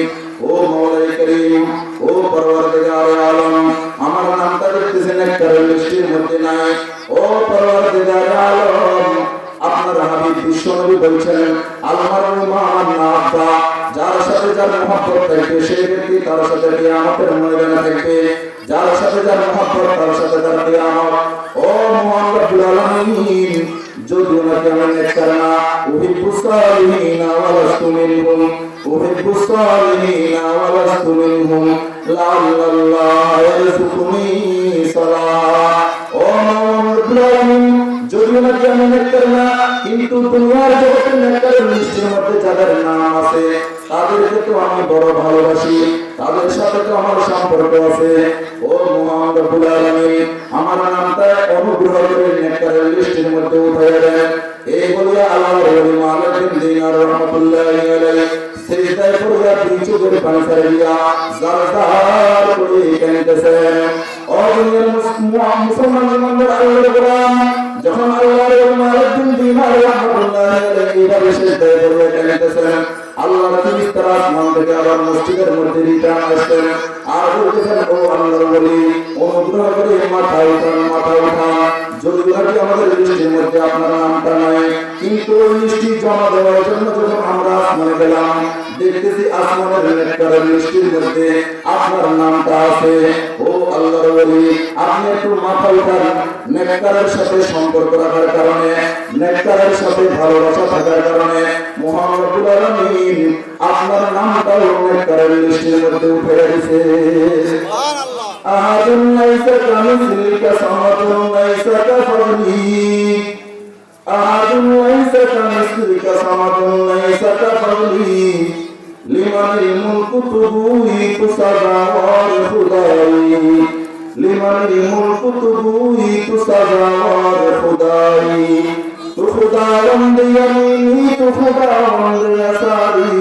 ও মাওলাই করিম, ও পরওয়ারদিগারে আলম, আমার নামটা দেখতেছে নেককারের লিস্টের মধ্যে নাই। ও পরওয়ারদিগারে আলম, আপনার হাবিব বিশ্বনবী বলছেন, আল্লাহর মা'আন নাফা, যার সাথে যার মহব্বত থাকবে সেই ব্যক্তি তার সাথে কিয়ামতের ময়দানে থাকবে। যার সাথে যার মহব্বত তার সাথে তার কিয়ামত। ও মহান রব্বুল আলামিন, যদিও নাকি আমি নেককার না, উহিব্বুস সালিহিনা ওয়া লাস্তু মিনহুম, উহিব্বুস সালিহিনা ওয়া লাস্তু মিনহুম, লাআল্লাল্লাহা ইয়ারযুকুনি সালাহ। ও মহান রব্বুল আলামিন, যদিও নাকি আমি নেককার না, কিন্তু দুনিয়ার জগতে নেককারের লিস্টের মধ্যে যাদের নাম আছে তাদেরকে তো আমি বড় ভালোবাসি, তাদের সাথে তো আমার সম্পর্ক আছে। ও মহান রব্বুল আলামিন, আমার নামটা অনুগ্রহ করে নেককারের লিস্টের মধ্যে উঠাইয়া দেন। এই বলিয়া আল্লাহর ওলি মালিক বিন দিনার রাহমাতুল্লাহি আলাইহি সিজদায় পড়িয়া দুই চোখের পানি ছেড়ে দিয়া জারজার করে কাঁদিতেছেন। ও দুনিয়ার মুসলমান ইমানদার আল্লাহর গোলাম, যখন আল্লাহর ওলি মালিক বিন দিনার রাহমাতুল্লাহি আলাইহি এইভাবে সিজদায় পড়িয়া কাঁদিতেছেন, আল্লাহর ফেরেশতারা আসমান থেকে আবার মসজিদের মধ্যে রিটার্ন আসছেন আর বলতেছেন, ও আল্লাহর ওলি, অনুগ্রহ করে মাথা উঠান, মাথা উঠান। যদি নাকি আমাদের লিস্টের মধ্যে আপনার নামটা নাই, কিন্তু ওই লিস্টটি জমা দেওয়ার জন্য যখন আমরা আসমানে গেলাম, দেখতেছি আসমানের নেককারের লিস্টের মধ্যে আপনার নামটা আছে। ও আল্লাহর ওলি, আপনি একটু মাথা উঠান। নেককারের সাথে সম্পর্ক রাখার কারণে, নেককারের সাথে ভালোবাসা থাকার কারণে মহান রব্বুল আলামিন আপনার নামটাও নেককারের লিস্টের মধ্যে উঠে গেছে। সুবহানাল্লাহ। আহাদুন লাইসা কামিসলিকা সামাদুন লাইসা কাফারনি, আহাদুন লাইসা কামিসলিকা সামাদুন লাইসা কাফারনি, লিমানিল মুলকু তুবুই তুসাজাওয়ার খুদাই, লিমানিল মুলকু তুবুই তুসাজাওয়ার খুদাই, তু খুদাবন্দ ইয়ামিনি তু খুদাবন্দ ইয়াসারি,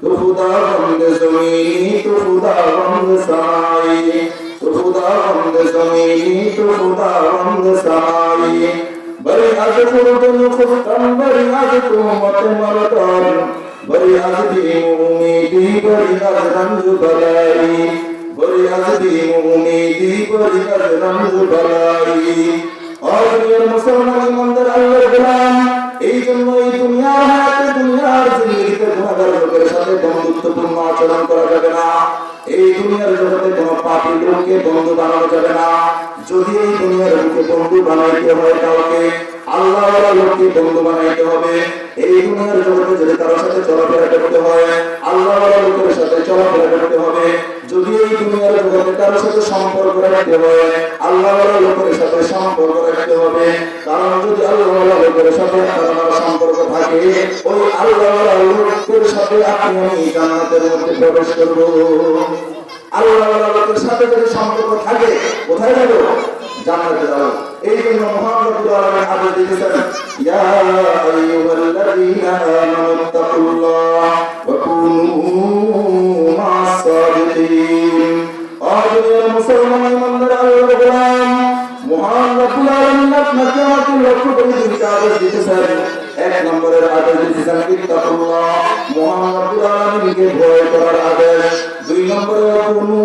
তু খুদাবন্দ জমিনি তু খুদাবন্দ সামাই, তু খুদাবন্দ জমিনি তু খুদাবন্দ সামাই, বরি আজ খুরদন খুরতন, বরি আজ তুমত মরতন, বরি আজ দি উম্মীদি, বরি আজ রঞ্জ বলাই, বরি আজ দি উম্মীদি, বরি আজ রঞ্জ বলাই। और ये मुसलमान इमानदार আল্লাহর গোলাম, এই জন্য এই দুনিয়ার হায়াতে, দুনিয়ার জিন্দেগিতে গুনাহগার লোকের সাথে বন্ধুত্বপূর্ণ আচরণ করা যাবে না। এই দুনিয়ার জগতে কোনো পাপী লোককে বন্ধু বানানো যাবে না। যদি এই দুনিয়ার লোককে বন্ধু বানাইতে হয়, কাউকে আল্লাহওয়ালা লোককে বন্ধু বানাইতে হবে। এই দুনিয়ার জগতে যদি কারোর সাথে চলাফেরা করতে হয়, আল্লাহওয়ালা লোকের সাথে চলাফেরা করতে হবে। যদি এই দুনিয়ার জগতে কারোর সাথে সম্পর্ক রাখতে হয়, আল্লাহওয়ালা লোকের সাথে সম্পর্ক রাখতে হবে। কারণ যদি আল্লাহওয়ালা লোকের সাথে আপনার সম্পর্ক থাকে, ওই আল্লাহওয়ালা লোকের সাথে আপনি আমি জান্নাতের মধ্যে প্রবেশ করব। আল্লাহওয়ালা লোকের সাথে যদি সম্পর্ক থাকে, কোথায় যাব? জান্নাতে যাব। এই জন্য মহান রব্বুল আলামিন আদেশ দিয়েছেন, ইয়া আইয়ুহাল্লাযীনা আমানুত্তাকুল্লাহ ওয়া কুনু মা'আস সাদিকিন। আজকের মুসলমান ইমানদার আল্লাহর গোলাম, মহান রব্বুল আলামিন আপনাকে আমাকে লক্ষ্য করে দুইটা আদেশ দিয়েছেন। এক নম্বরের আদেশ দিয়েছেন ইত্তাকুল্লাহ, মহান রব্বুল আলামিনকে ভয় করার আদেশ। দুই নম্বরে কুনু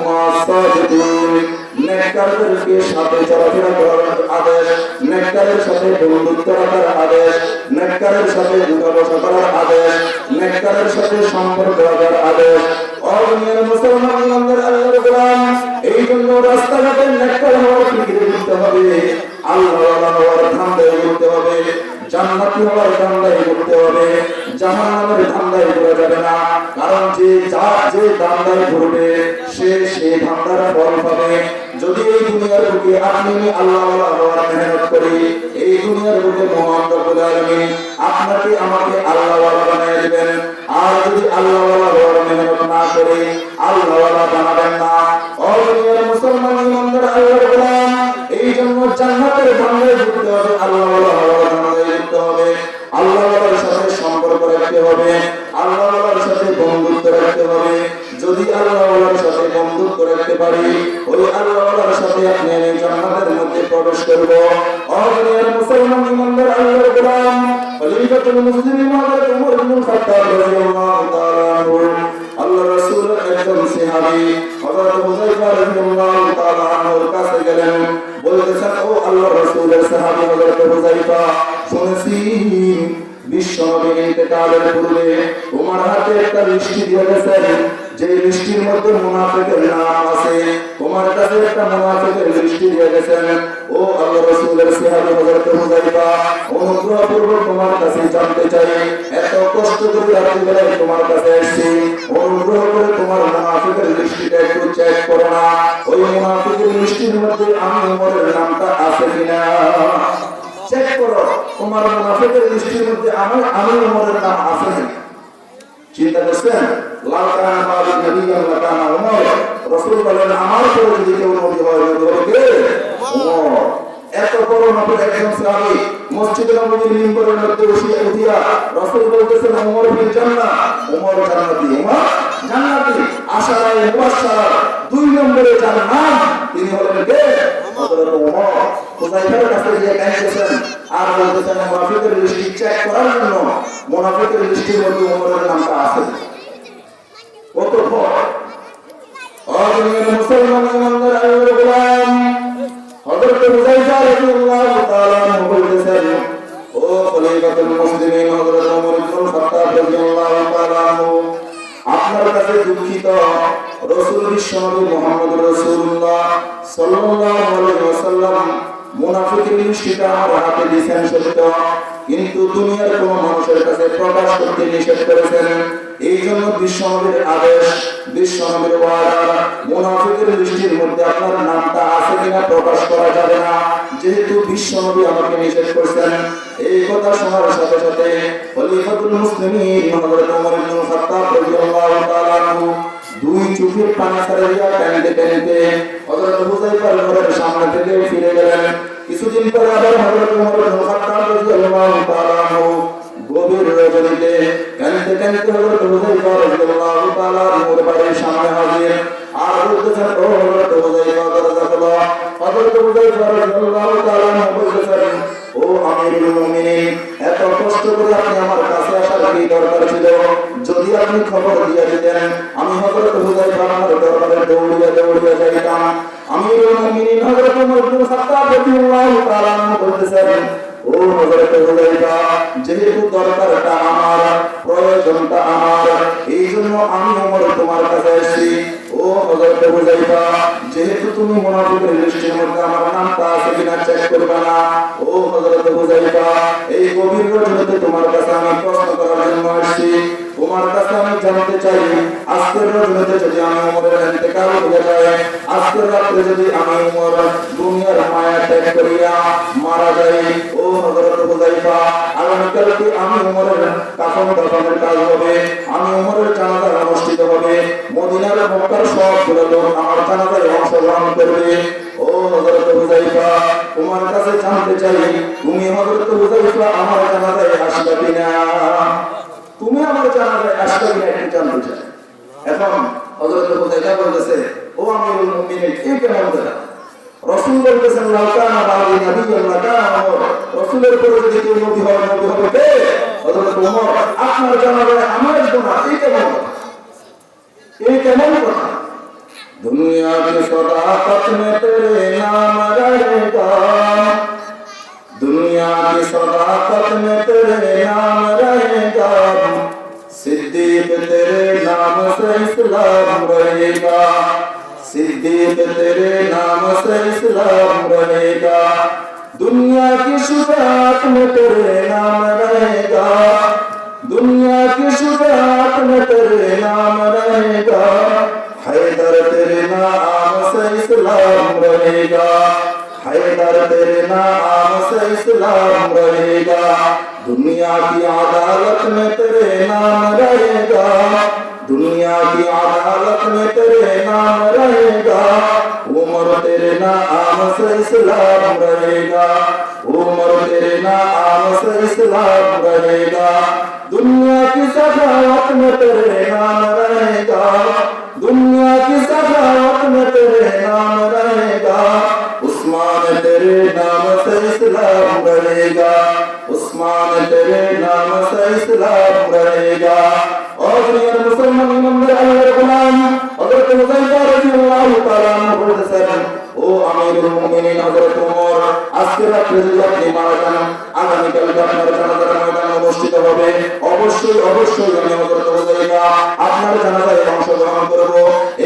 মা'আস সাদিকিন, নেককারদেরকে সাথে চলাফেরা করার আদেশ, নেককারের সাথে বন্ধুত্ব রাখার আদেশ, নেককারের সাথে উঠা বসা করার আদেশ, নেককারের সাথে সম্পর্ক রাখার আদেশ। অগণিত মুসলমান ইমানদার আল্লাহর গোলাম, এই জন্য রাস্তাঘাটে নেককার হওয়ার ফিকির করতে হবে, আল্লাহওয়ালা হওয়ার ধান্দায় করতে হবে, জান্নাতি হওয়ার ধান্দায় করতে হবে, জাহান্নামের ধান্দায় করা যাবে না। কারণ যে ধান্দায় করবে সে ধান্দার ফল পাবে। যদি এই দুনিয়ার বুকে আপনি আল্লাহওয়ালা হওয়ার মেহনত করি, এই দুনিয়ার বুকে মহান রব্বুল আলামিন আপনাকে আমাকে আল্লাহওয়ালা বানিয়ে দিবেন। আর যদি আল্লাহওয়ালা হওয়ার মেহনত না করে আল্লাহওয়ালা বানাবেন না। ও দুনিয়ার মুসলমান ইমানদার আল্লাহর গোলাম, এই জন্য জান্নাতের ধান্দায় করতে হবে, আল্লাহওয়ালা হওয়ার ধান্দায় করতে হবে, আল্লাহওয়ালার সাথে সম্পর্ক রাখতে হবে, আল্লাহওয়ালার সাথে বন্ধুত্ব রাখতে হবে। যদি আল্লাহওয়ালার সাথে বন্ধুত্ব রাখতে পারি, ওই আল্লাহওয়ালার সাথে আপনি আমি জান্নাতের মধ্যে প্রবেশ করব। ও দুনিয়ার মুসলমান ইমানদার আল্লাহর গোলাম, খলিফাতুল মুসলিমিন হযরত ওমর ইবনে খাত্তাব রাদিয়াল্লাহু তাআলা আনহু, আল্লাহর রাসূলের একজন সাহাবী হযরত হুযায়ফা রাদিয়াল্লাহু তাআলা আনহুর কাছে গেলেন, বলতেছেন, ও আল্লাহর রাসূলের সাহাবী হযরত হুযায়ফা, শুনেছি বিশ্বনবী ইন্তেকালের পূর্বে তোমার হাতে একটা লিস্টি দিয়ে গেছেন, যে লিস্টির মধ্যে মুনাফিকের নাম আছে। তোমার কাছে একটা মুনাফিকের লিস্টি দিয়ে গেছেন। ও আল্লাহর রাসূলের সাহাবী হযরত হুযায়ফা, অনুগ্রহপূর্বক তোমার কাছে জানতে চাই, এত কষ্ট করে রাত্রিবেলায় তোমার কাছে এসেছি, অনুগ্রহ করে তোমার মুনাফিকের লিস্টিটা একটু চেক করো না। ওই মুনাফিকের লিস্টির মধ্যে আমি ওমরের নামটা আছে কিনা চেক করো। তোমার মুনাফিকের লিস্টির মধ্যে আমি ওমরের নাম আছে কিনা চিন্তা করছেন? লাল কানা বাবু নবী আল্লাহ কানা ওমর। রাসূল বলেন আমার পরে যদি কেউ নবী হয় নবী হবে কে? ওমর। এত বড় নবী একজন সাহাবী মসজিদে নববীর মিম্বরের মধ্যে উঠিয়া রাসূল বলতেছেন ওমর বিন জান্নাহ, ওমর জান্নাতি, ওমর জান্নাতি। আশারায়ে মুবাশশারা 2 নম্বরে যার নাম তিনি হলেন কে? হযরত ওমর। হুযায়ফার কাছে গিয়ে কাঁদতেছেন আর বলতেছেন মুনাফিকের লিস্ট চেক করার জন্য মুনাফিকের লিস্টের মধ্যে ওমরের নামটা আছে। কত ভয়! অজনের মুসলমান ইমানদার আল্লাহর গোলাম হযরত হুযায়ফা রাদিয়াল্লাহু তাআলা বলতেছেন, ও খলিফাতুল মুসলিমিন হযরত ওমর ইবনে খাত্তাব রাদিয়াল্লাহু তাআলা, আপনার কাছে দুঃখিত, রাসূল বিশ্বনবী মুহাম্মদ রাসূলুল্লাহ সাল্লাল্লাহু আলাইহি ওয়াসাল্লাম মুনাফিকের লিস্টটা আমার হাতে দিয়েছেন সত্য, কিন্তু দুনিয়ার কোন মানুষের কাছে প্রকাশ করতে নিষেধ করেছেন। এই জন্য বিশ্বনবীর আদেশ, বিশ্বনবীর ওয়াদা, মুনাফিকের লিস্টের মধ্যে আপনার নামটা আছে কিনা প্রকাশ করা যাবে না, যেহেতু বিশ্বনবী আমাকে নিষেধ করেছেন। এই কথা শোনার সাথে সাথে খলিফাতুল মুসলিমিন হযরত ওমর ইবনে খাত্তাব রাদিয়াল্লাহু তাআলা আনহু 2 চোখের পানি ছাড়িয়া কাঁদতে কাঁদতে হযরত হুযায়ফার ঘরের সামনে থেকে ফিরে গেলেন। কিছুদিন পরে আবার হযরত ওমর ইবনে খাত্তাব রাদিয়াল্লাহু তাআলা আনহু গভীর রজনীতে কাঁদতে কাঁদতে হযরত হুযায়ফা রাদিয়াল্লাহু তাআলা আনহুর বাড়ির সামনে হাজির আর বলতেছেন, ও হযরত হুযায়ফা দরজা খোলো। হযরত হুযায়ফা রাদিয়াল্লাহু তাআলা আনহু বলতেছেন, ও আমিরুল মুমিনিন, এত কষ্ট করে আপনি আমার কাছে আসার কি দরকার ছিল? যদি আপনি খবর দিয়ে দিতেন আমি হযরত হুযায়ফা আমার দরবারে দৌড়িয়া যাইতাম। আমিরুল মুমিনিন হযরত ওমর ইবনে খাত্তাব রাদিয়াল্লাহু তাআলা আনহু বলতেছেন, ও হযরত হুযায়ফা, যেহেতু দরকারটা আমার, প্রয়োজনটা আমার, এই জন্য আমি ওমর তোমার কাছে এসেছি। ও হযরত হুযায়ফা, যেহেতু তুমি মুনাফিকের লিস্টের মধ্যে আমার নামটা আছে কিনা চেক করবে না। ও হযরত হুযায়ফা, এই গভীর রজনীতে তোমার কাছে আমি প্রশ্ন করার জন্য এসেছি। তোমার কাছে আমি জানতে চাই, আজকের রজনীতে যদি আমি ওমরের ইন্তেকাল হয়ে যায়, আজকের রাতে যদি আমি ওমর দুনিয়ার মায়া ত্যাগ করিয়া মারা যাই, ও হযরত হুযায়ফা, আগামীকালকে আমি ওমরের কাফন দাফনের কাজ হবে, আমি ওমরের জানাজা অনুষ্ঠিত হবে, মদিনার মক্কার সবগুলো লোক আমার জানাজায় অংশগ্রহণ করবে। ও হযরত হুযায়ফা, তোমার কাছে জানতে চাই, তুমি হযরত হুযায়ফা আমার জানাজায় আসবে কিনা? তুমি আমার জানাজায় আসবে কিনা একটু জানতে চাই। এখন হযরত হুযায়ফা বলতেছে, ও আমিরুল মুমিনিন, এই কেমন কথা? রাসূল বলতেছেন, লাল কানা বাবু নবী আল্লাহ কানা ওমর, রাসূলের পরে যদি কেউ নবী হয় নবী হবে কে? হযরত ওমর। আপনার জানাজায় আমার আসবে না, এই কেমন কথা? এই কেমন কথা? दुनिया की सदाकत में तेरे नाम रहेगा, दुनिया की सदाकत में तेरे नाम रहेगा, सिद्दीक तेरे नाम से इस्लाम रहेगा, सिद्दीक तेरे नाम से इस्लाम रहेगा, दुनिया की शुजाअत में तेरे नाम रहेगा, दुनिया की शुजाअत में तेरे नाम रहेगा, हैदर तेरे नाम से इस्लाम रहेगा, हैदर तेरे नाम से इस्लाम रहेगा, दुनिया की अदालत में तेरे नाम रहेगा, दुनिया की अदालत में तेरे नाम रहेगा, उमर तेरे नाम से इस्लाम रहेगा, उमर तेरे नाम से इस्लाम रहेगा, दुनिया की सखावत में तेरे नाम रहेगा, दुनिया की सखावत में तेरे नाम रहेगा, उस्मान तेरे नाम से इस्लाम रहेगा, उस्मान तेरे नाम से इस्लाम रहेगा। और दुनिया मुसलमान इमानदार अल्लाहर गुलाम हযরত হুযায়ফা রাদিয়াল্লাহু তাআলা আনহু বলতেছেন, ও আমিরুল মুমিনিন হযরত ওমর, আজকে আজকে রাত্রে যদি আপনি মারা যান, আগামীকাল আপনার জানাজার ময়দান অনুষ্ঠিত হবে, অবশ্যই আমি হযরত হুযায়ফা আপনার জানাজায় অংশগ্রহণ করব।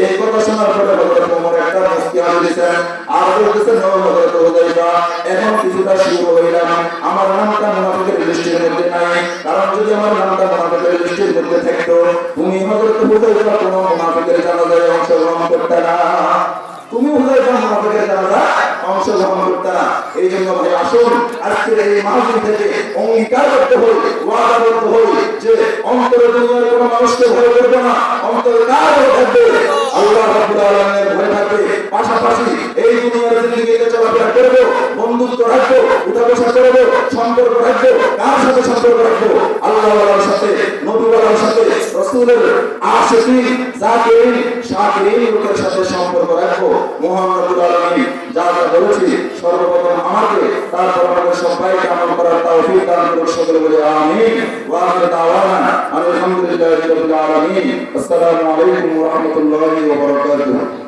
এই কথা শোনার পরে হযরত ওমর একটা মুস্কি হাসি দিয়েছেন আর বলতেছেন, ও হযরত হুযায়ফা, এখন কিছুটা শুরু হইলাম, আমার নামটা মুনাফিকের লিস্টের মধ্যে নাই, কারণ যদি আমার নামটা মুনাফিকের লিস্টের মধ্যে থাকতো তুমি হযরত হুযায়ফা কোনো মুনাফিকের জানাজায় অংশগ্রহণ করতে না, তুমি হুযায়ফা মুনাফিকের জানাজায় অংশগ্রহণ করতে না। এই জন্য ভাই আসুন আজকের এই মাহফিল থেকে অঙ্গীকার করতে হই, ওয়াদা করতে হই যে অন্তরে দুনিয়ার কোনো মানুষকে ভয় করবে না, অন্তরে কার ভয় থাকবে? আল্লাহ রাব্বুল আলামিনের ভয় থাকবে। পাশাপাশি এই দুনিয়ার জিন্দেগিতে চলাফেরা করবো, বন্ধুত্ব রাখবো, উঠা বসা করবো, সম্পর্ক রাখবো। কার সাথে সম্পর্ক রাখবো? আল্লাহওয়ালার সাথে, নবীওয়ালার সাথে, রাসূলের আশিকিন, জাকিরিন, শাকিরিন লোকের সাথে সম্পর্ক রাখবো। মহান রব্বুল আলামিন যা যা বলেছি সর্বপ্রথম আমাকে, তারপর আমাদের সবাইকে আমল করার তৌফিক দান করুন। সকলে বলে আমিন। ওয়া আখিরু দাওয়ানা আলহামদুলিল্লাহি রাব্বিল আলামিন। আসসালামু আলাইকুম ওয়া রাহমাতুল্লাহি ওয়া বারাকাতুহু।